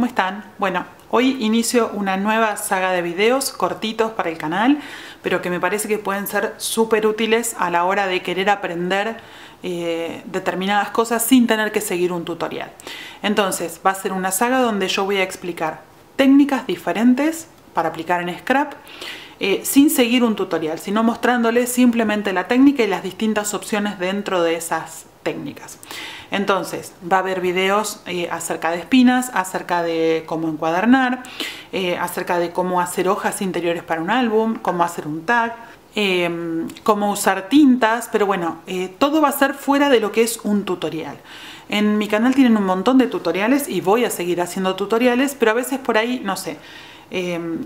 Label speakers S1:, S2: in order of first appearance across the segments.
S1: ¿cómo están? Bueno, hoy inicio una nueva saga de videos cortitos para el canal, pero que me parece que pueden ser súper útiles a la hora de querer aprender determinadas cosas sin tener que seguir un tutorial. Entonces, va a ser una saga donde yo voy a explicar técnicas diferentes para aplicar en Scrap, sin seguir un tutorial, sino mostrándoles simplemente la técnica y las distintas opciones dentro de esas técnicas. Entonces va a haber videos acerca de espinas, acerca de cómo encuadernar, acerca de cómo hacer hojas interiores para un álbum, cómo hacer un tag, cómo usar tintas, pero bueno, todo va a ser fuera de lo que es un tutorial. En mi canal tienen un montón de tutoriales y voy a seguir haciendo tutoriales, pero a veces por ahí, no sé,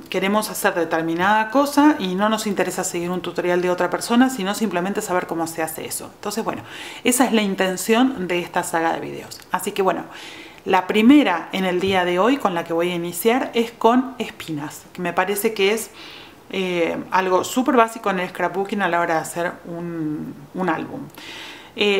S1: queremos hacer determinada cosa y no nos interesa seguir un tutorial de otra persona, sino simplemente saber cómo se hace eso. Entonces, bueno, esa es la intención de esta saga de videos. Así que bueno, la primera en el día de hoy con la que voy a iniciar es con espinas, que me parece que es algo súper básico en el scrapbooking a la hora de hacer un álbum.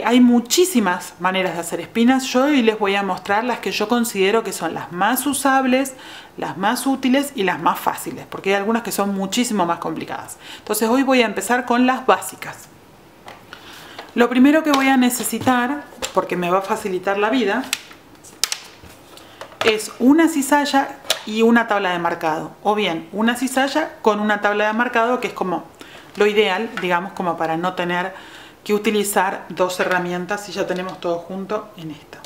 S1: Hay muchísimas maneras de hacer espinas. Yo hoy les voy a mostrar las que yo considero que son las más usables, las más útiles y las más fáciles, porque hay algunas que son muchísimo más complicadas. Entonces hoy voy a empezar con las básicas. Lo primero que voy a necesitar, porque me va a facilitar la vida, es una cizalla y una tabla de marcado, o bien una cizalla con una tabla de marcado, que es como lo ideal, digamos, como para no tener que utilizar dos herramientas y ya tenemos todo junto en esta.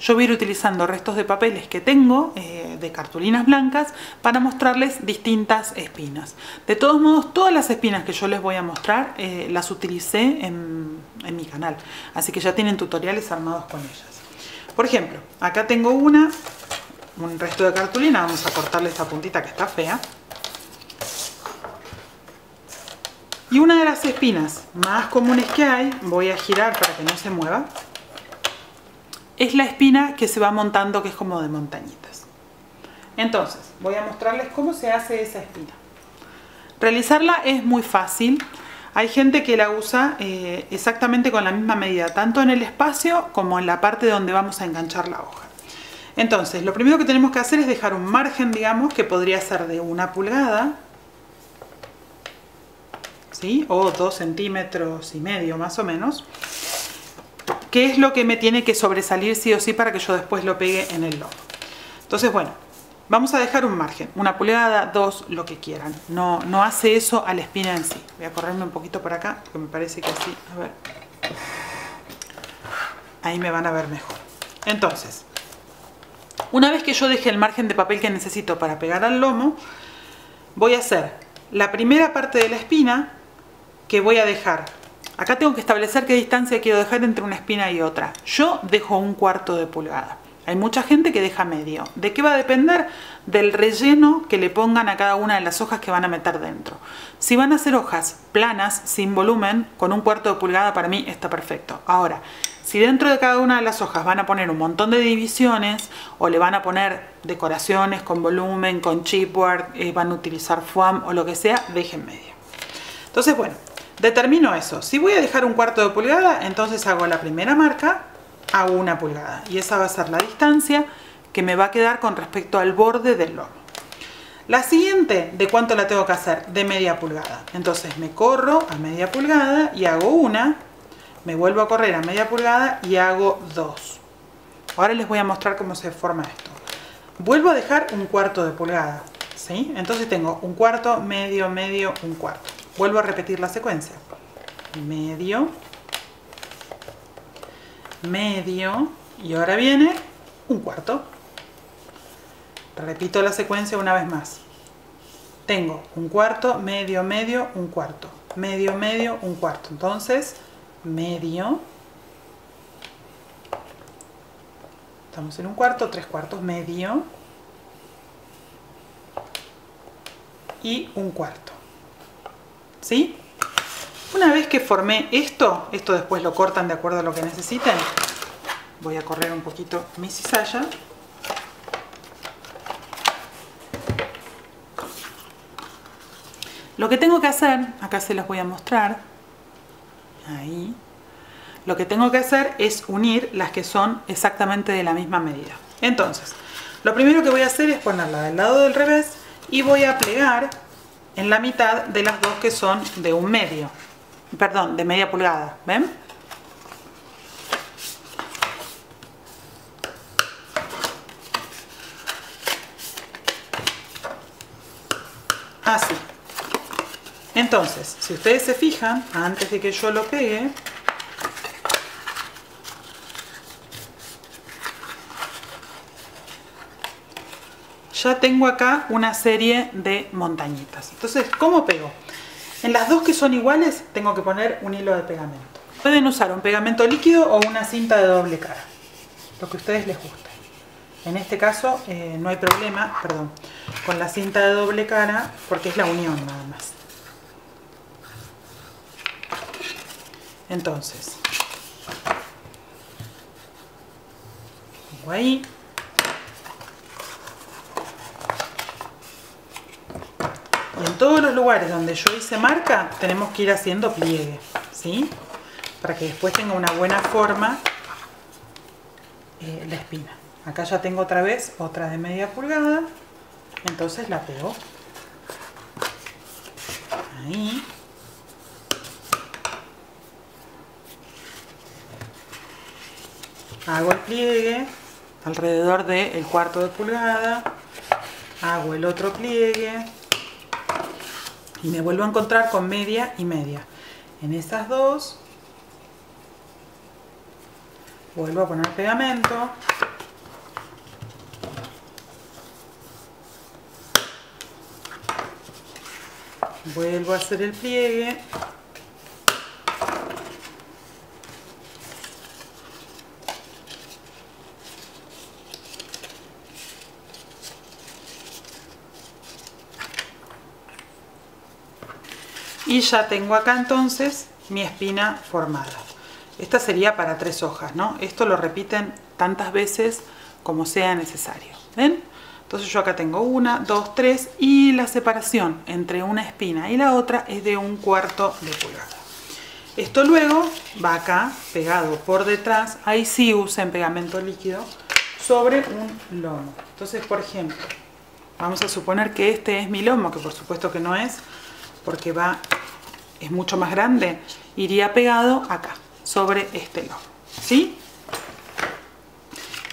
S1: Yo voy a ir utilizando restos de papeles que tengo, de cartulinas blancas, para mostrarles distintas espinas. De todos modos, todas las espinas que yo les voy a mostrar las utilicé en mi canal, así que ya tienen tutoriales armados con ellas. Por ejemplo, acá tengo un resto de cartulina. Vamos a cortarle esta puntita que está fea. Y una de las espinas más comunes que hay, voy a girar para que no se mueva, es la espina que se va montando, que es como de montañitas. Entonces, voy a mostrarles cómo se hace esa espina. Realizarla es muy fácil. Hay gente que la usa exactamente con la misma medida, tanto en el espacio como en la parte donde vamos a enganchar la hoja. Entonces, lo primero que tenemos que hacer es dejar un margen, digamos, que podría ser de 1 pulgada, ¿sí? O 2,5 centímetros más o menos, que es lo que me tiene que sobresalir sí o sí para que yo después lo pegue en el lomo. Entonces, bueno, vamos a dejar un margen, 1 pulgada, 2, lo que quieran. No hace eso a la espina en sí. Voy a correrme un poquito por acá, porque me parece que así, a ver, ahí me van a ver mejor. Entonces, una vez que yo deje el margen de papel que necesito para pegar al lomo, voy a hacer la primera parte de la espina, que voy a dejar. Acá tengo que establecer qué distancia quiero dejar entre una espina y otra. Yo dejo 1/4 de pulgada. Hay mucha gente que deja medio. ¿De qué va a depender? Del relleno que le pongan a cada una de las hojas que van a meter dentro. Si van a hacer hojas planas, sin volumen, con 1/4 de pulgada para mí está perfecto. Ahora, si dentro de cada una de las hojas van a poner un montón de divisiones o le van a poner decoraciones con volumen, con chipboard, van a utilizar foam o lo que sea, dejen medio. Entonces, bueno, determino eso. Si voy a dejar 1/4 de pulgada, entonces hago la primera marca a 1 pulgada. Y esa va a ser la distancia que me va a quedar con respecto al borde del lomo. La siguiente, ¿de cuánto la tengo que hacer? De media pulgada. Entonces me corro a media pulgada y hago una. Me vuelvo a correr a media pulgada y hago 2. Ahora les voy a mostrar cómo se forma esto. Vuelvo a dejar 1/4 de pulgada, ¿sí? Entonces tengo 1/4, medio, medio, 1/4. Vuelvo a repetir la secuencia. Medio, medio y ahora viene 1/4. Repito la secuencia una vez más. Tengo 1/4, medio, medio, 1/4. Medio, medio, 1/4. Entonces, medio. Estamos en 1/4, 3/4, medio. Y 1/4. ¿Sí? Una vez que formé esto después lo cortan de acuerdo a lo que necesiten. voy a correr un poquito mi cizalla. Lo que tengo que hacer, acá se los voy a mostrar, ahí, lo que tengo que hacer es unir las que son exactamente de la misma medida. Entonces, lo primero que voy a hacer es ponerla del lado del revés y voy a plegar en la mitad de las dos que son de un medio, perdón, de media pulgada, ¿ven? Así. Entonces, si ustedes se fijan, antes de que yo lo pegue, ya tengo acá una serie de montañitas. Entonces, ¿cómo pego? En las dos que son iguales tengo que poner un hilo de pegamento. Pueden usar un pegamento líquido o una cinta de doble cara, lo que a ustedes les guste. En este caso no hay problema, perdón, con la cinta de doble cara porque es la unión nada más. Entonces, pongo ahí. Y en todos los lugares donde yo hice marca tenemos que ir haciendo pliegue, ¿sí? Para que después tenga una buena forma la espina. Acá ya tengo otra vez otra de media pulgada, entonces la pego ahí. Hago el pliegue alrededor del cuarto de pulgada, hago el otro pliegue y me vuelvo a encontrar con media y media. En esas dos vuelvo a poner pegamento. Vuelvo a hacer el pliegue. Y ya tengo acá entonces mi espina formada. Esta sería para 3 hojas, ¿no? Esto lo repiten tantas veces como sea necesario. ¿Ven? Entonces yo acá tengo 1, 2, 3 y la separación entre una espina y la otra es de 1/4 de pulgada. Esto luego va acá pegado por detrás, ahí sí usen pegamento líquido, sobre un lomo. Entonces, por ejemplo, vamos a suponer que este es mi lomo, que por supuesto que no es, porque es mucho más grande, iría pegado acá, sobre este lomo, ¿sí?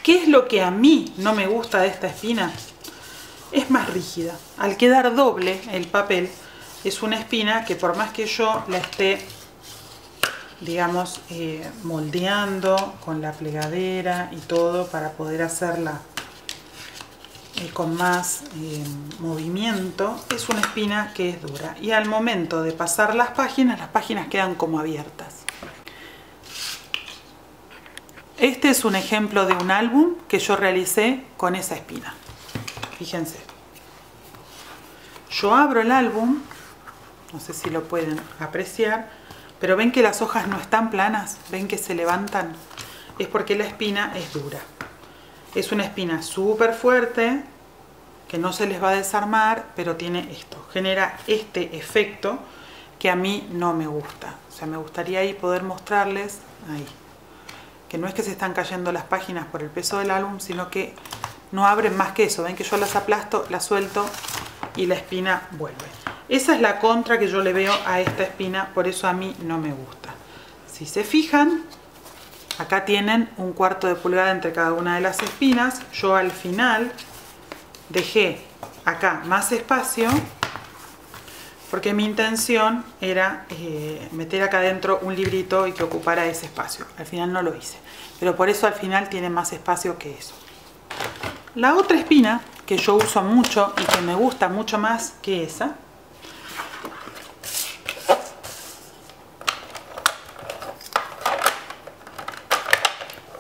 S1: ¿Qué es lo que a mí no me gusta de esta espina? Es más rígida. Al quedar doble el papel, es una espina que por más que yo la esté, digamos, moldeando con la plegadera y todo para poder hacerla con más movimiento, es una espina que es dura. Y al momento de pasar las páginas quedan como abiertas. Este es un ejemplo de un álbum que yo realicé con esa espina. Fíjense. Yo abro el álbum, no sé si lo pueden apreciar, pero ven que las hojas no están planas, ven que se levantan. Es porque la espina es dura. Es una espina súper fuerte, que no se les va a desarmar, pero tiene esto. Genera este efecto que a mí no me gusta. O sea, me gustaría ahí poder mostrarles, ahí, que no es que se están cayendo las páginas por el peso del álbum, sino que no abren más que eso. Ven que yo las aplasto, las suelto y la espina vuelve. Esa es la contra que yo le veo a esta espina, por eso a mí no me gusta. Si se fijan, acá tienen 1/4 de pulgada entre cada una de las espinas. Yo al final dejé acá más espacio porque mi intención era meter acá adentro un librito y que ocupara ese espacio. Al final no lo hice, pero por eso al final tiene más espacio que eso. La otra espina que yo uso mucho y que me gusta mucho más que esa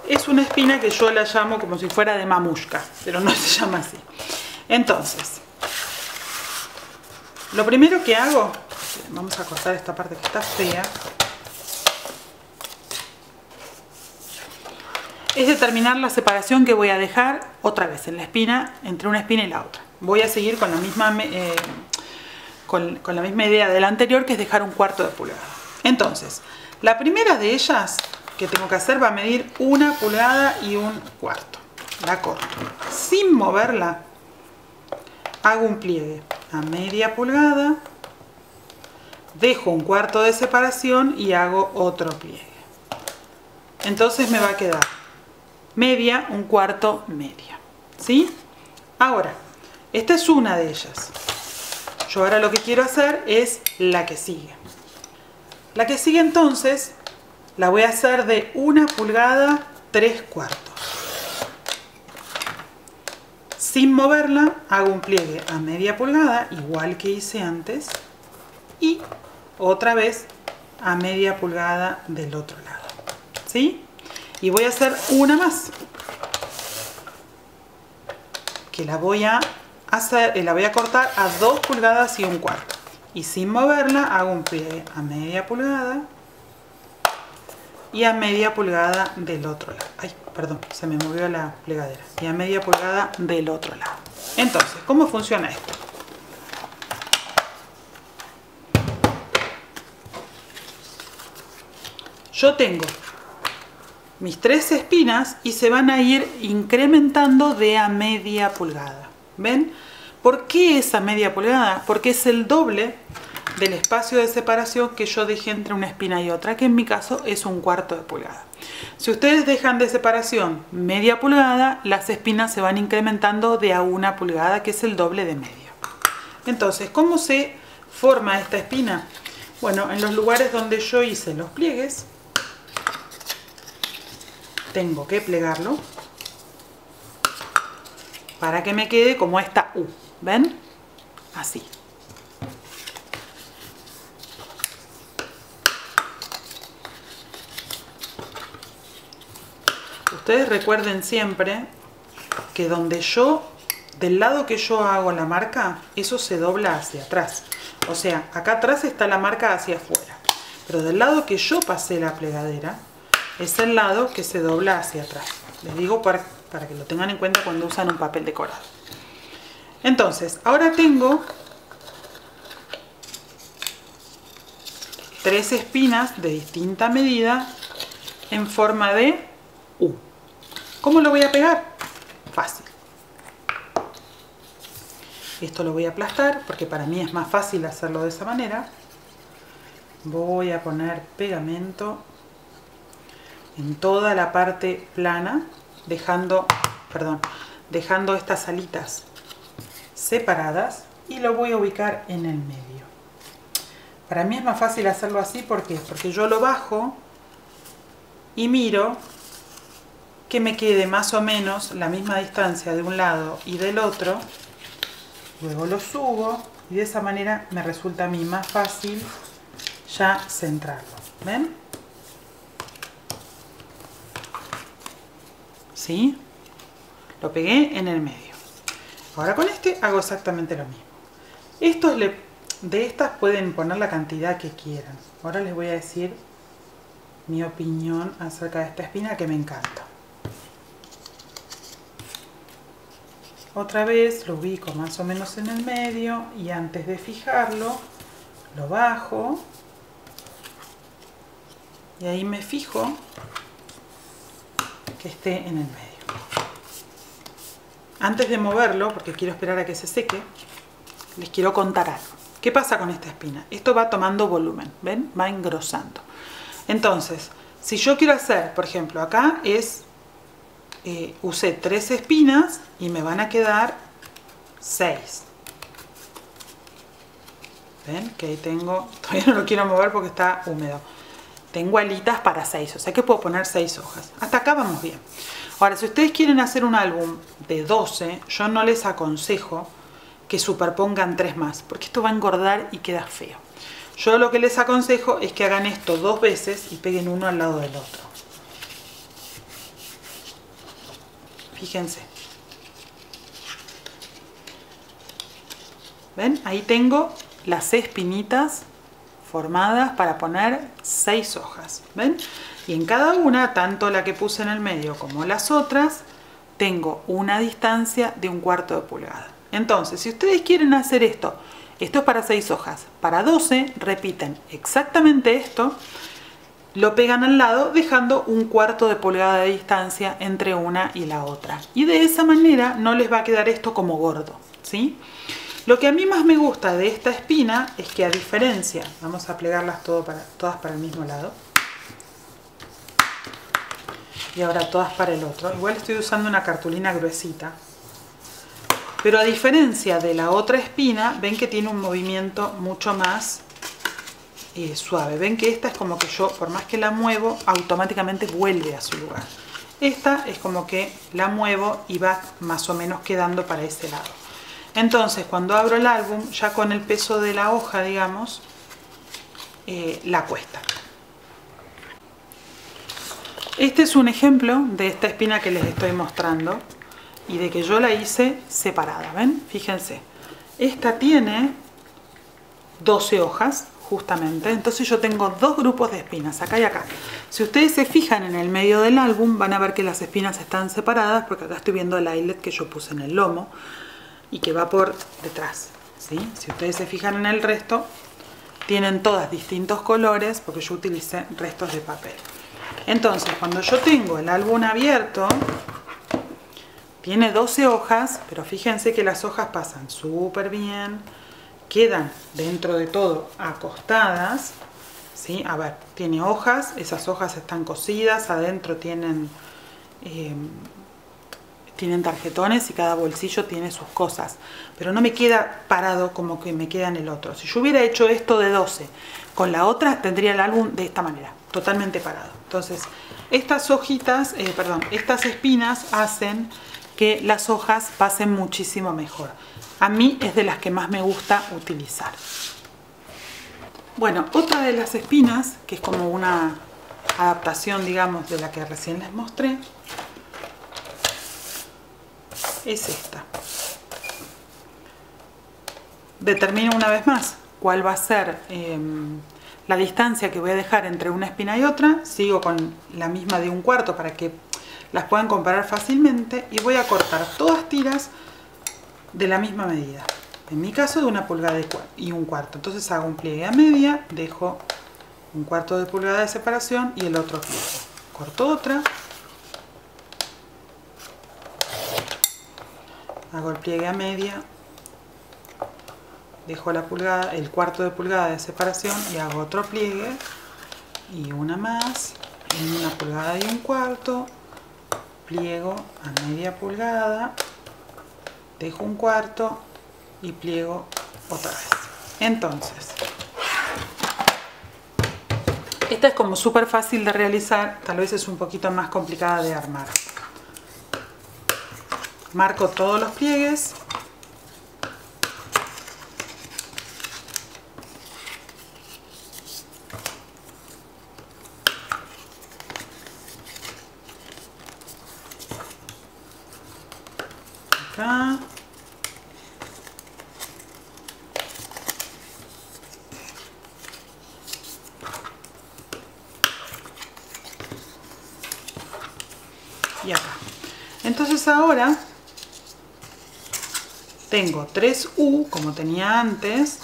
S1: es una espina que yo la llamo como si fuera de mamushka, pero no se llama así. Entonces, lo primero que hago, vamos a cortar esta parte que está fea, es determinar la separación que voy a dejar otra vez en la espina, entre una espina y la otra. Voy a seguir con la misma, con la misma idea de la anterior, que es dejar 1/4 de pulgada. Entonces, la primera de ellas que tengo que hacer va a medir 1 pulgada y 1/4. La corto. Sin moverla, hago un pliegue a media pulgada, dejo 1/4 de separación y hago otro pliegue. Entonces me va a quedar media, 1/4, media. ¿Sí? Ahora, esta es una de ellas. Yo ahora lo que quiero hacer es la que sigue. La que sigue entonces la voy a hacer de 1 pulgada 3/4. Sin moverla, hago un pliegue a media pulgada, igual que hice antes, y otra vez a media pulgada del otro lado. ¿Sí? Y voy a hacer una más, que la voy a cortar a 2 pulgadas y 1/4. Y sin moverla, hago un pliegue a media pulgada y a media pulgada del otro lado. Ay, perdón, se me movió la plegadera. Y a media pulgada del otro lado. Entonces, ¿cómo funciona esto? Yo tengo mis 3 espinas y se van a ir incrementando de a media pulgada. ¿Ven? ¿Por qué esa media pulgada? Porque es el doble del espacio de separación que yo dejé entre una espina y otra, que en mi caso es 1/4 de pulgada. Si ustedes dejan de separación media pulgada, las espinas se van incrementando de a 1 pulgada, que es el doble de media. Entonces, ¿cómo se forma esta espina? Bueno, en los lugares donde yo hice los pliegues, tengo que plegarlo para que me quede como esta U. ¿Ven? Así. Ustedes recuerden siempre que del lado que yo hago la marca, eso se dobla hacia atrás. O sea, acá atrás está la marca hacia afuera. Pero del lado que yo pasé la plegadera, es el lado que se dobla hacia atrás. Les digo para que lo tengan en cuenta cuando usan un papel decorado. Entonces, ahora tengo 3 espinas de distinta medida en forma de U. ¿Cómo lo voy a pegar? Fácil. Esto lo voy a aplastar porque para mí es más fácil hacerlo de esa manera. Voy a poner pegamento en toda la parte plana, dejando estas alitas separadas, y lo voy a ubicar en el medio. Para mí es más fácil hacerlo así, ¿por qué? Porque yo lo bajo y miro que me quede más o menos la misma distancia de un lado y del otro. Luego lo subo y de esa manera me resulta a mí más fácil ya centrarlo. ¿Ven? ¿Sí? Lo pegué en el medio. Ahora con este hago exactamente lo mismo. De estas pueden poner la cantidad que quieran. Ahora les voy a decir mi opinión acerca de esta espina, que me encanta. Otra vez lo ubico más o menos en el medio y antes de fijarlo lo bajo y ahí me fijo que esté en el medio. Antes de moverlo, porque quiero esperar a que se seque, les quiero contar algo. ¿Qué pasa con esta espina? Esto va tomando volumen, ¿ven? Va engrosando. Entonces, si yo quiero hacer, por ejemplo, acá usé 3 espinas y me van a quedar 6. ¿Ven? Que ahí tengo, todavía no lo quiero mover porque está húmedo. Tengo alitas para 6, o sea que puedo poner 6 hojas. Hasta acá vamos bien. Ahora, si ustedes quieren hacer un álbum de 12, yo no les aconsejo que superpongan 3 más, porque esto va a engordar y queda feo. Yo lo que les aconsejo es que hagan esto 2 veces y peguen uno al lado del otro. Fíjense. ¿Ven? Ahí tengo las espinitas formadas para poner 6 hojas, ¿ven? Y en cada una, tanto la que puse en el medio como las otras, tengo una distancia de 1/4 de pulgada. Entonces, si ustedes quieren hacer esto es para 6 hojas, para 12 repiten exactamente esto, lo pegan al lado dejando 1/4 de pulgada de distancia entre una y la otra. Y de esa manera no les va a quedar esto como gordo, ¿sí? Lo que a mí más me gusta de esta espina es que, a diferencia, vamos a plegarlas todas para el mismo lado. Y ahora todas para el otro. Igual estoy usando una cartulina gruesita. Pero a diferencia de la otra espina, ven que tiene un movimiento mucho más suave. Ven que esta es como que yo, por más que la muevo, automáticamente vuelve a su lugar. Esta es como que la muevo y va más o menos quedando para ese lado. Entonces, cuando abro el álbum, ya con el peso de la hoja, digamos, la cuesta. Este es un ejemplo de esta espina que les estoy mostrando y de que yo la hice separada, ¿ven? Fíjense, esta tiene 12 hojas, justamente, entonces yo tengo 2 grupos de espinas, acá y acá. Si ustedes se fijan en el medio del álbum, van a ver que las espinas están separadas, porque acá estoy viendo el eyelet que yo puse en el lomo y que va por detrás, ¿sí? Si ustedes se fijan en el resto, tienen todas distintos colores, porque yo utilicé restos de papel. Entonces, cuando yo tengo el álbum abierto, tiene 12 hojas, pero fíjense que las hojas pasan súper bien, quedan dentro de todo acostadas, ¿sí? A ver, tiene hojas, esas hojas están cosidas, adentro tienen tarjetones y cada bolsillo tiene sus cosas, pero no me queda parado como que me queda en el otro. Si yo hubiera hecho esto de 12 con la otra, tendría el álbum de esta manera, totalmente parado. Entonces, estas hojitas, estas espinas hacen que las hojas pasen muchísimo mejor. A mí es de las que más me gusta utilizar. Bueno, otra de las espinas, que es como una adaptación, digamos, de la que recién les mostré, es esta. Determino una vez más cuál va a ser la distancia que voy a dejar entre una espina y otra. Sigo con la misma de 1/4 para que las puedan comparar fácilmente y voy a cortar todas tiras de la misma medida. En mi caso, de 1 pulgada y 1/4. Entonces hago un pliegue a media, dejo 1/4 de pulgada de separación y el otro pliegue. Corto otra. Hago el pliegue a media, dejo el 1/4 de pulgada de separación y hago otro pliegue y una más, en 1 pulgada y 1/4, pliego a media pulgada, dejo 1/4 y pliego otra vez. Entonces, esta es como súper fácil de realizar, tal vez es un poquito más complicada de armar. Marco todos los pliegues. Acá. Y acá. Entonces ahora tengo 3 U como tenía antes,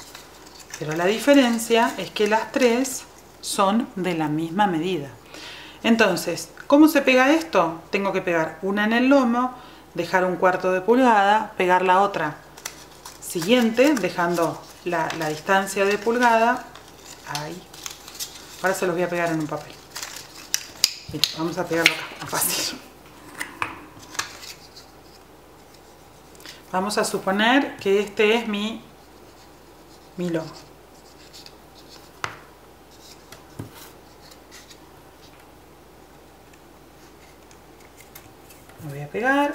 S1: pero la diferencia es que las 3 son de la misma medida. Entonces, ¿cómo se pega esto? Tengo que pegar una en el lomo, dejar 1/4 de pulgada, pegar la otra siguiente, dejando la distancia de pulgada. Ahí. Ahora se los voy a pegar en un papel. Bien, vamos a pegarlo acá, más fácil. Vamos a suponer que este es mi lomo. Lo voy a pegar.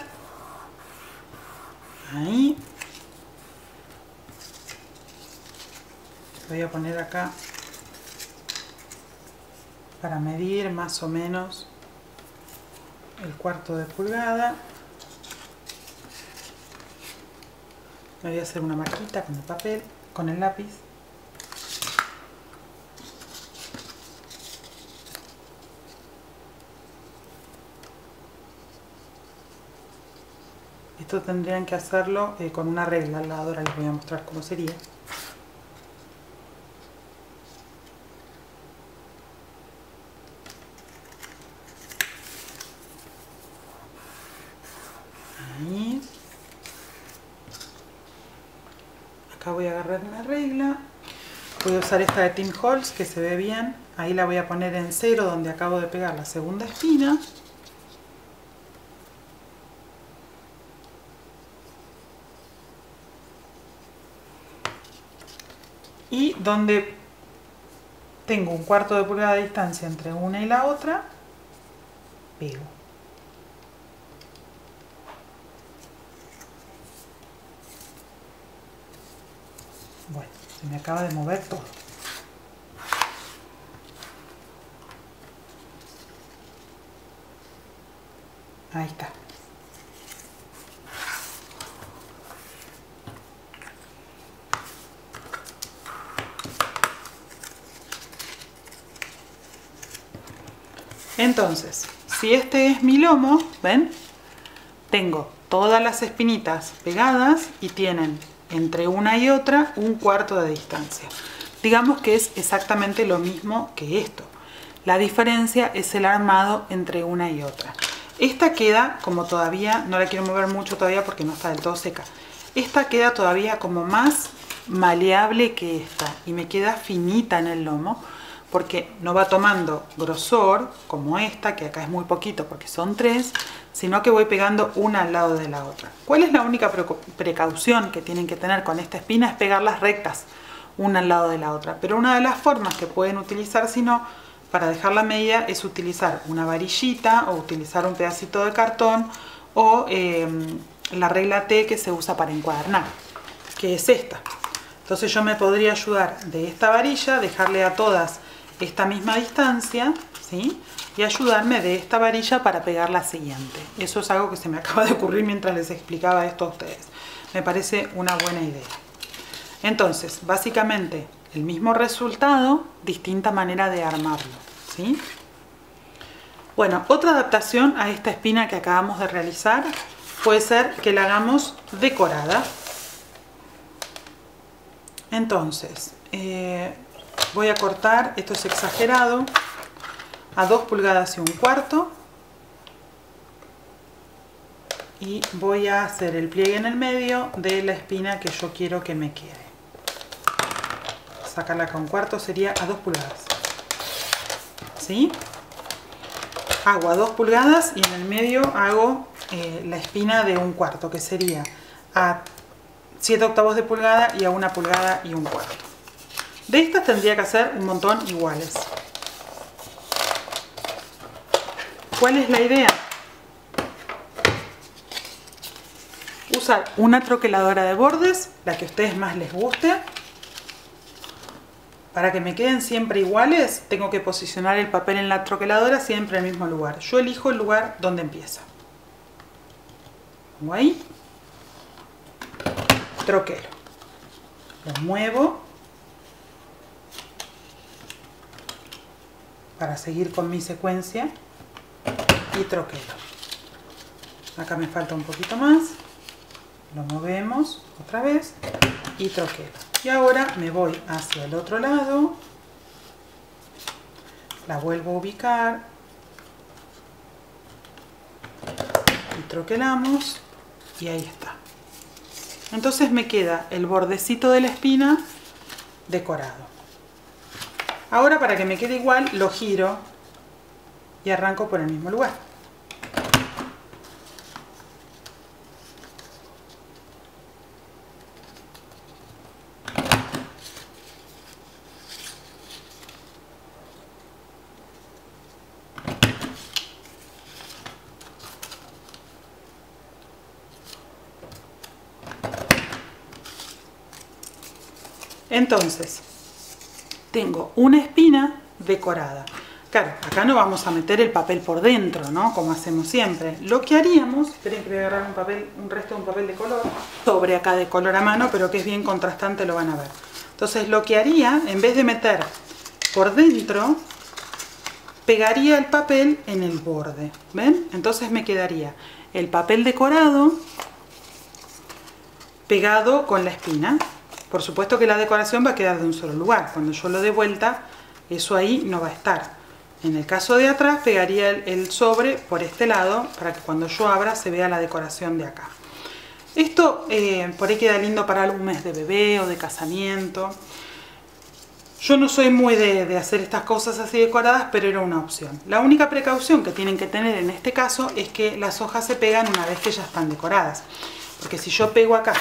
S1: Ahí. Voy a poner acá para medir más o menos el 1/4 de pulgada. Me voy a hacer una marquita con el papel, con el lápiz. Esto tendrían que hacerlo con una regla al lado. Ahora les voy a mostrar cómo sería. Ahí. Acá voy a agarrar una regla. Voy a usar esta de Tim Holtz que se ve bien. Ahí la voy a poner en 0 donde acabo de pegar la segunda espina. Y donde tengo 1/4 de pulgada de distancia entre una y la otra, pego. Bueno, se me acaba de mover todo. Ahí está. Entonces, si este es mi lomo, ¿ven? Tengo todas las espinitas pegadas y tienen entre una y otra 1/4 de distancia. Digamos que es exactamente lo mismo que esto. La diferencia es el armado entre una y otra. Esta queda como todavía, no la quiero mover mucho todavía porque no está del todo seca. Esta queda todavía como más maleable que esta y me queda finita en el lomo, porque no va tomando grosor como esta, que acá es muy poquito porque son 3, sino que voy pegando una al lado de la otra. ¿Cuál es la única precaución que tienen que tener con esta espina? Es pegarlas rectas, una al lado de la otra. Pero una de las formas que pueden utilizar, si no, para dejar la medida, es utilizar una varillita o utilizar un pedacito de cartón o la regla T que se usa para encuadernar, que es esta. Entonces yo me podría ayudar de esta varilla, dejarle a todas esta misma distancia, ¿sí? Y ayudarme de esta varilla para pegar la siguiente. Eso es algo que se me acaba de ocurrir mientras les explicaba esto a ustedes. Me parece una buena idea. Entonces, básicamente, el mismo resultado, distinta manera de armarlo, ¿sí? Bueno, otra adaptación a esta espina que acabamos de realizar puede ser que la hagamos decorada. Entonces, voy a cortar, esto es exagerado, a 2 pulgadas y 1/4 y voy a hacer el pliegue en el medio de la espina que yo quiero que me quede. Sacarla acá 1/4 sería a 2 pulgadas, ¿sí? Hago a 2 pulgadas y en el medio hago la espina de 1/4, que sería a 7/8 de pulgada y a 1 pulgada y 1/4. De estas tendría que hacer un montón iguales. ¿Cuál es la idea? Usar una troqueladora de bordes, la que a ustedes más les guste. Para que me queden siempre iguales, tengo que posicionar el papel en la troqueladora siempre en el mismo lugar. Yo elijo el lugar donde empieza. Pongo ahí. Troquelo. Lo muevo para seguir con mi secuencia y troquelo. Acá me falta un poquito más. Lo movemos otra vez y troquelo. Y ahora me voy hacia el otro lado. La vuelvo a ubicar. Y troquelamos. Y ahí está. Entonces me queda el bordecito de la espina decorado. Ahora, para que me quede igual, lo giro y arranco por el mismo lugar. Entonces, tengo una espina decorada. Claro, acá no vamos a meter el papel por dentro, ¿no? Como hacemos siempre. Lo que haríamos, esperen que voy a agarrar un resto de un papel de color, sobre acá de color a mano, pero que es bien contrastante, lo van a ver. Entonces lo que haría, en vez de meter por dentro, pegaría el papel en el borde, ¿ven? Entonces me quedaría el papel decorado pegado con la espina. Por supuesto que la decoración va a quedar de un solo lugar. Cuando yo lo dé vuelta, eso ahí no va a estar. En el caso de atrás, pegaría el sobre por este lado para que cuando yo abra se vea la decoración de acá. Esto por ahí queda lindo para algún mes de bebé o de casamiento. Yo no soy muy de hacer estas cosas así decoradas, pero era una opción. La única precaución que tienen que tener en este caso es que las hojas se pegan una vez que ya están decoradas. Porque si yo pego acá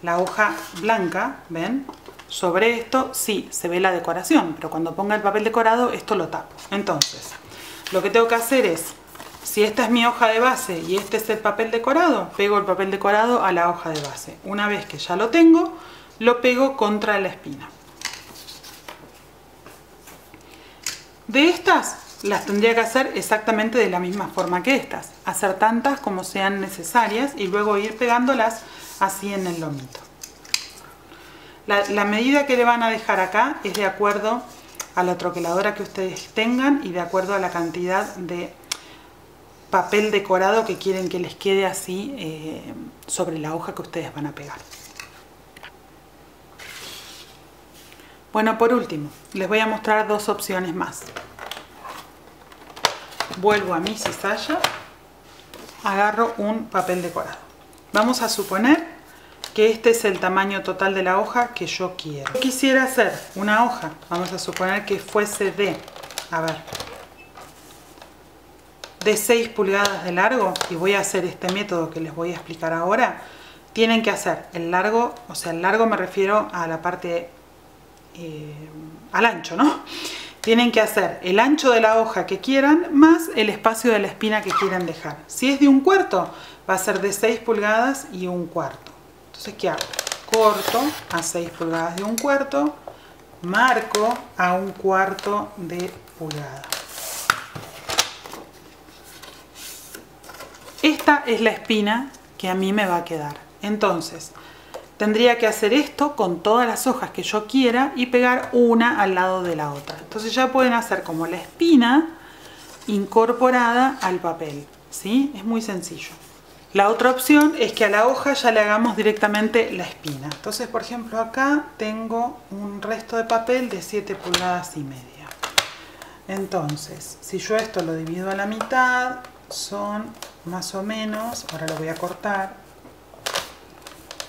S1: la hoja blanca, ¿ven? Sobre esto sí se ve la decoración, pero cuando ponga el papel decorado esto lo tapo. Entonces, lo que tengo que hacer es, si esta es mi hoja de base y este es el papel decorado, pego el papel decorado a la hoja de base. Una vez que ya lo tengo, lo pego contra la espina. De estas las tendría que hacer exactamente de la misma forma que estas. Hacer tantas como sean necesarias y luego ir pegándolas así en el lomito. La medida que le van a dejar acá es de acuerdo a la troqueladora que ustedes tengan y de acuerdo a la cantidad de papel decorado que quieren que les quede así sobre la hoja que ustedes van a pegar. Bueno, por último, les voy a mostrar dos opciones más. Vuelvo a mi cizalla, agarro un papel decorado. Vamos a suponer que este es el tamaño total de la hoja que yo quiero. Yo quisiera hacer una hoja, vamos a suponer que fuese de 6 pulgadas de largo, y voy a hacer este método que les voy a explicar ahora. Tienen que hacer el largo, o sea, el largo me refiero a la parte, al ancho, ¿no? Tienen que hacer el ancho de la hoja que quieran más el espacio de la espina que quieran dejar. Si es de 1/4, va a ser de 6 pulgadas y 1/4. Entonces, ¿qué hago? Corto a 6 pulgadas de 1/4, marco a 1/4 de pulgada. Esta es la espina que a mí me va a quedar. Entonces, tendría que hacer esto con todas las hojas que yo quiera y pegar una al lado de la otra. Entonces ya pueden hacer como la espina incorporada al papel, ¿sí? Es muy sencillo. La otra opción es que a la hoja ya le hagamos directamente la espina. Entonces, por ejemplo, acá tengo un resto de papel de 7 pulgadas y media. Entonces, si yo esto lo divido a la mitad, son más o menos, ahora lo voy a cortar.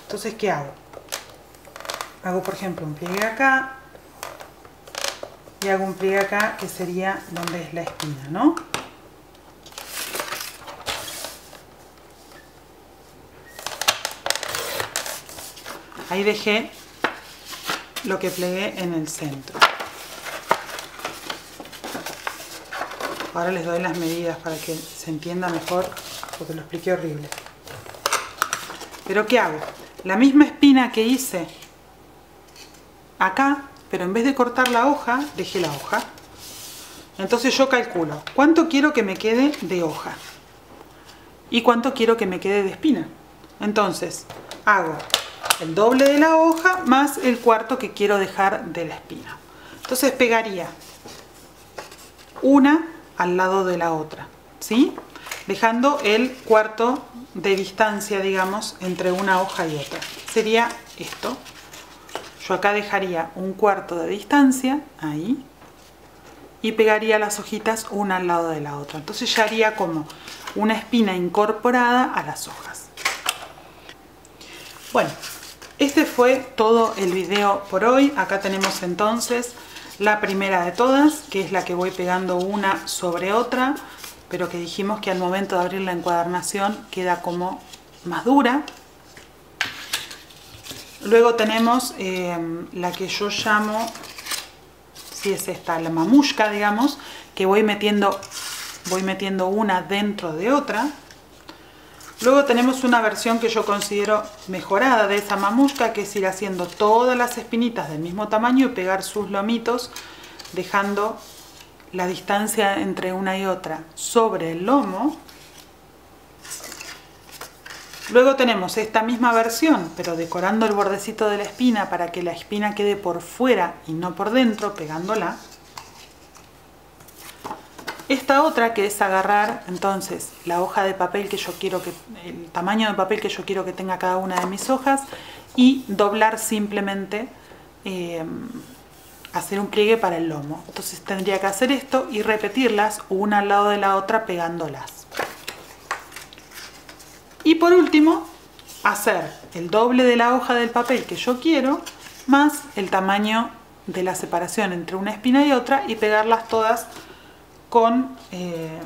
S1: Entonces, ¿qué hago? Hago, por ejemplo, un pliegue acá y hago un pliegue acá, que sería donde es la espina, ¿no? Ahí dejé lo que plegué en el centro. Ahora les doy las medidas para que se entienda mejor, porque lo expliqué horrible. Pero ¿qué hago? La misma espina que hice acá, pero en vez de cortar la hoja, dejé la hoja. Entonces yo calculo cuánto quiero que me quede de hoja y cuánto quiero que me quede de espina. Entonces hago el doble de la hoja más el cuarto que quiero dejar de la espina. Entonces pegaría una al lado de la otra, ¿sí? Dejando el cuarto de distancia, digamos, entre una hoja y otra. Sería esto. Yo acá dejaría un cuarto de distancia, ahí, y pegaría las hojitas una al lado de la otra. Entonces ya haría como una espina incorporada a las hojas. Bueno, este fue todo el video por hoy. Acá tenemos entonces la primera de todas, que es la que voy pegando una sobre otra, pero que dijimos que al momento de abrir la encuadernación queda como más dura. Luego tenemos la que yo llamo, si es esta, la mamushka, digamos, que voy metiendo una dentro de otra. Luego tenemos una versión que yo considero mejorada de esa mamushka, que es ir haciendo todas las espinitas del mismo tamaño y pegar sus lomitos, dejando la distancia entre una y otra sobre el lomo. Luego tenemos esta misma versión, pero decorando el bordecito de la espina para que la espina quede por fuera y no por dentro, pegándola. Esta otra, que es agarrar entonces la hoja de papel que yo quiero que, el tamaño de papel que yo quiero que tenga cada una de mis hojas, y doblar simplemente, hacer un pliegue para el lomo. Entonces tendría que hacer esto y repetirlas una al lado de la otra pegándolas. Y por último, hacer el doble de la hoja del papel que yo quiero, más el tamaño de la separación entre una espina y otra, y pegarlas todas con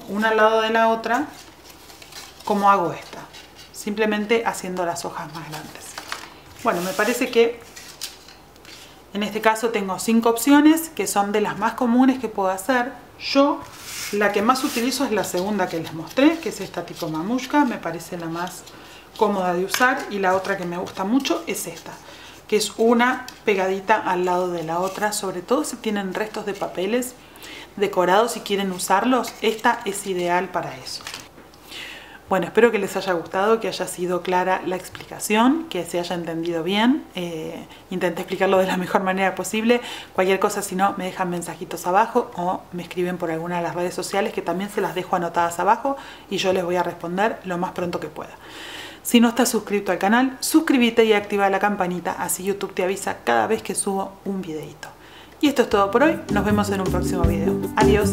S1: una al lado de la otra, como hago esta, simplemente haciendo las hojas más grandes. Bueno, me parece que en este caso tengo 5 opciones que son de las más comunes que puedo hacer. Yo la que más utilizo es la segunda que les mostré, que es esta tipo mamushka, me parece la más cómoda de usar, y la otra que me gusta mucho es esta, que es una pegadita al lado de la otra, sobre todo si tienen restos de papeles decorados y quieren usarlos, esta es ideal para eso. Bueno, espero que les haya gustado, que haya sido clara la explicación, que se haya entendido bien. Intenté explicarlo de la mejor manera posible. Cualquier cosa, si no, me dejan mensajitos abajo o me escriben por alguna de las redes sociales, que también se las dejo anotadas abajo, y yo les voy a responder lo más pronto que pueda. Si no estás suscrito al canal, suscríbete y activa la campanita, así YouTube te avisa cada vez que subo un videito. Y esto es todo por hoy, nos vemos en un próximo video. Adiós.